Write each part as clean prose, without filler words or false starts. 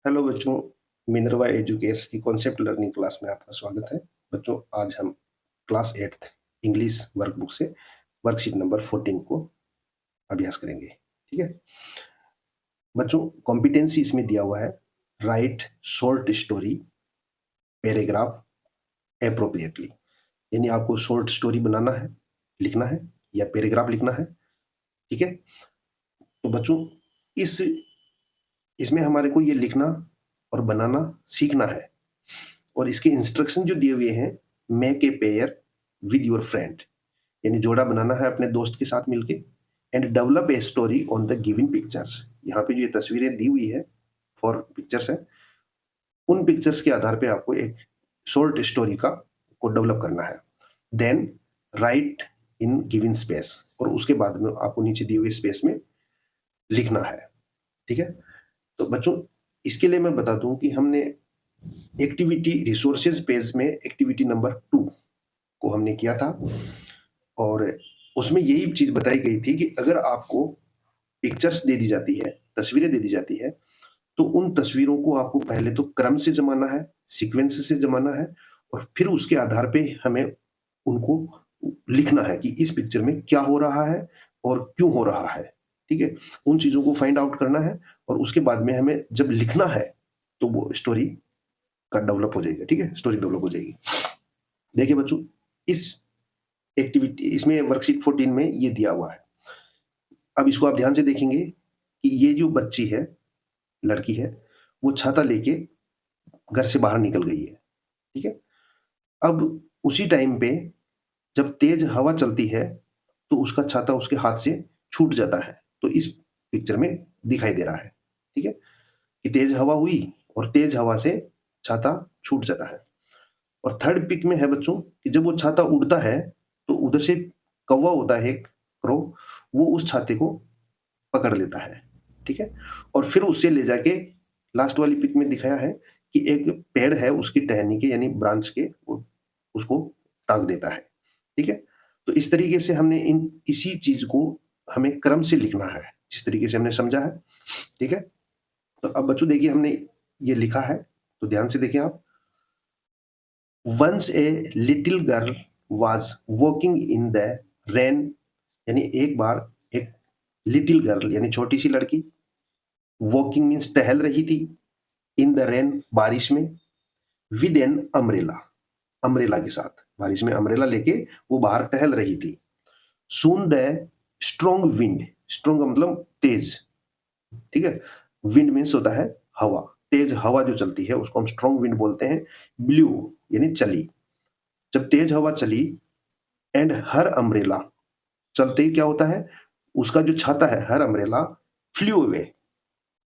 Hello बच्चों, Minerva educates की concept learning class में आपका स्वागत है। बच्चों, आज हम क्लास 8th इंग्लिश वर्कबुक से वर्कशीट नंबर 14 को अभ्यास करेंगे। ठीक है बच्चों, कॉम्पिटेंसी इसमें दिया हुआ है right short story paragraph appropriately, यानी आपको शॉर्ट स्टोरी बनाना है, लिखना है या पैराग्राफ लिखना है। ठीक है, तो बच्चों इस इसमें हमारे को ये लिखना और बनाना सीखना है और इसके इंस्ट्रक्शन जो दिए हुए हैं, make a pair with your friend, यानी जोड़ा बनाना है अपने दोस्त के साथ मिलके, and develop a story on the given pictures. यहाँ पे जो ये तस्वीरें दी हुई है फॉर पिक्चर्स है, उन पिक्चर्स के आधार पे आपको एक शॉर्ट स्टोरी को डेवलप करना है। Then write in given space, और उसके बाद में आपको नीचे दिए हुए स्पेस में लिखना है। ठीक है, तो बच्चों इसके लिए मैं बता दूं कि हमने एक्टिविटी रिसोर्सेज पेज में एक्टिविटी नंबर 2 को हमने किया था और उसमें यही चीज बताई गई थी कि अगर आपको पिक्चर्स दे दी जाती है, तस्वीरें दे दी जाती है, तो उन तस्वीरों को आपको पहले तो क्रम से जमाना है, सीक्वेंस से जमाना है और फिर उसके आधार पे हमें उनको लिखना है कि इस पिक्चर में क्या हो रहा है और क्यों हो रहा है। ठीक है, उन चीजों को फाइंड आउट करना है और उसके बाद में हमें जब लिखना है तो वो स्टोरी का डेवलप हो जाएगा। ठीक है, स्टोरी डेवलप हो जाएगी। देखिए बच्चों, इस एक्टिविटी इसमें वर्कशीट 14 में ये दिया हुआ है। अब इसको आप ध्यान से देखेंगे कि ये जो बच्ची है, लड़की है, वो छाता लेके घर से बाहर निकल गई है। ठीक है, अब उसी टाइम पे जब तेज हवा चलती है तो उसका छाता उसके हाथ से छूट जाता है। तो इस पिक्चर में दिखाई दे रहा है, ठीक है, कि तेज हवा हुई और तेज हवा से छाता छूट जाता है। और थर्ड पिक में है बच्चों कि जब वो छाता उड़ता है तो उधर से कौवा होता है एक क्रो, वो उस छाते को पकड़ लेता है। ठीक है, और फिर उससे ले जाके लास्ट वाली पिक में दिखाया है कि एक पेड़ है, उसकी टहनी के यानी ब्रांच के वो उसको टांग देता है। ठीक है, तो इस तरीके से हमने इसी चीज को हमें क्रम से लिखना है जिस तरीके से हमने समझा है। ठीक है, तो अब बच्चों देखिए हमने ये लिखा है, तो ध्यान से देखें आप। Once a little girl was walking in the rain, यानी एक बार एक लिटिल गर्ल यानी छोटी सी लड़की, वॉकिंग मीन्स टहल रही थी, इन द रेन बारिश में, विद एन अम्ब्रेला, अम्ब्रेला के साथ, बारिश में अम्ब्रेला लेके वो बाहर टहल रही थी। Soon the strong wind, strong का मतलब तेज, ठीक है, विंड मीन्स होता है हवा, तेज हवा जो चलती है उसको हम स्ट्रॉन्ग विंड बोलते हैं। ब्लू यानी चली, जब तेज हवा चली, एंड हर अम्ब्रेला, चलते ही क्या होता है, उसका जो छाता है हर अम्ब्रेला फ्लू अवे।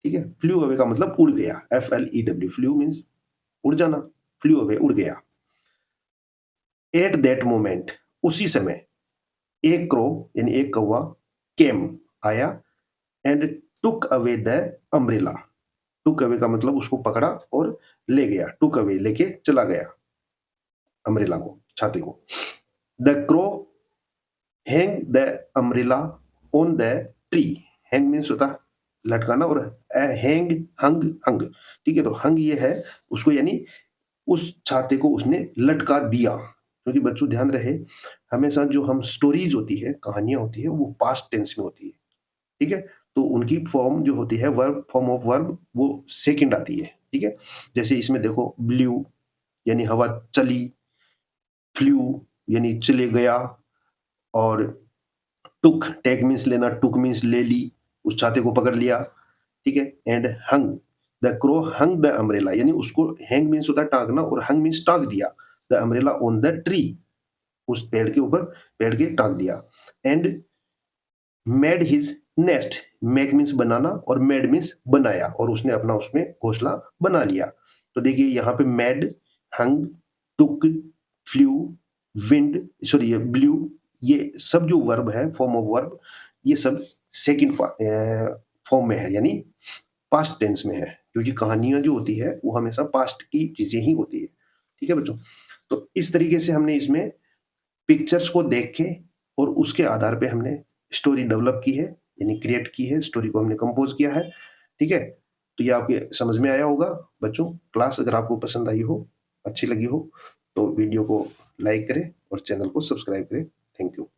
ठीक है, फ्लू अवे का मतलब उड़ गया, FLEW, फ्लू मीन्स उड़ जाना, फ्लू अवे उड़ गया। एट दैट मोमेंट, उसी समय, एक क्रो यानी एक कौवा, केम आया, and took away the umbrella, took away का मतलब उसको पकड़ा और ले गया, टुक अवे लेके चला गया अम्ब्रेला को, छाते को। The crow hang the umbrella on the tree, hang means होता है लटकाना, और हैंग हंग हंग, ठीक है, तो हंग ये है उसको, यानी उस छाते को उसने लटका दिया। क्योंकि बच्चों ध्यान रहे, हमेशा जो हम स्टोरीज होती है, कहानियां होती है, वो पास्ट टेंस में होती है। ठीक है, तो उनकी फॉर्म जो होती है, वर्ब, फॉर्म ऑफ वर्ब, वो सेकंड आती है। ठीक है, जैसे इसमें देखो, ब्लू यानी हवा चली, फ्लू यानी चले गया, और टुक, टेक मीन्स लेना, टुक मीन्स ले ली, उस छाते को पकड़ लिया। ठीक है, and hung the crow hung the umbrella, यानी उसको, हैंग मीन्स होता है टांगना और हंग मीन्स टांग दिया, the umbrella on the tree, उस पेड़ के ऊपर, पेड़ के टांग दिया। And made his nest, make means बनाना और मेड मीन्स बनाया, और उसने अपना उसमें घोंसला बना लिया। तो देखिए यहाँ पे मेड, हंग, टुक, फ्लू, विंड, सॉरी ब्लू, ये सब जो वर्ब है, फॉर्म ऑफ वर्ब, ये सब सेकंड फॉर्म में है, यानी पास्ट टेंस में है, क्योंकि कहानियां जो होती है वो हमेशा पास्ट की चीजें ही होती है। ठीक है बच्चों, तो इस तरीके से हमने इसमें पिक्चर्स को देख के और उसके आधार पे हमने स्टोरी डेवलप की है, यानी क्रिएट की है, स्टोरी को हमने कंपोज किया है। ठीक है, तो ये आपके समझ में आया होगा बच्चों। क्लास अगर आपको पसंद आई हो, अच्छी लगी हो, तो वीडियो को लाइक करें और चैनल को सब्सक्राइब करें। Thank you.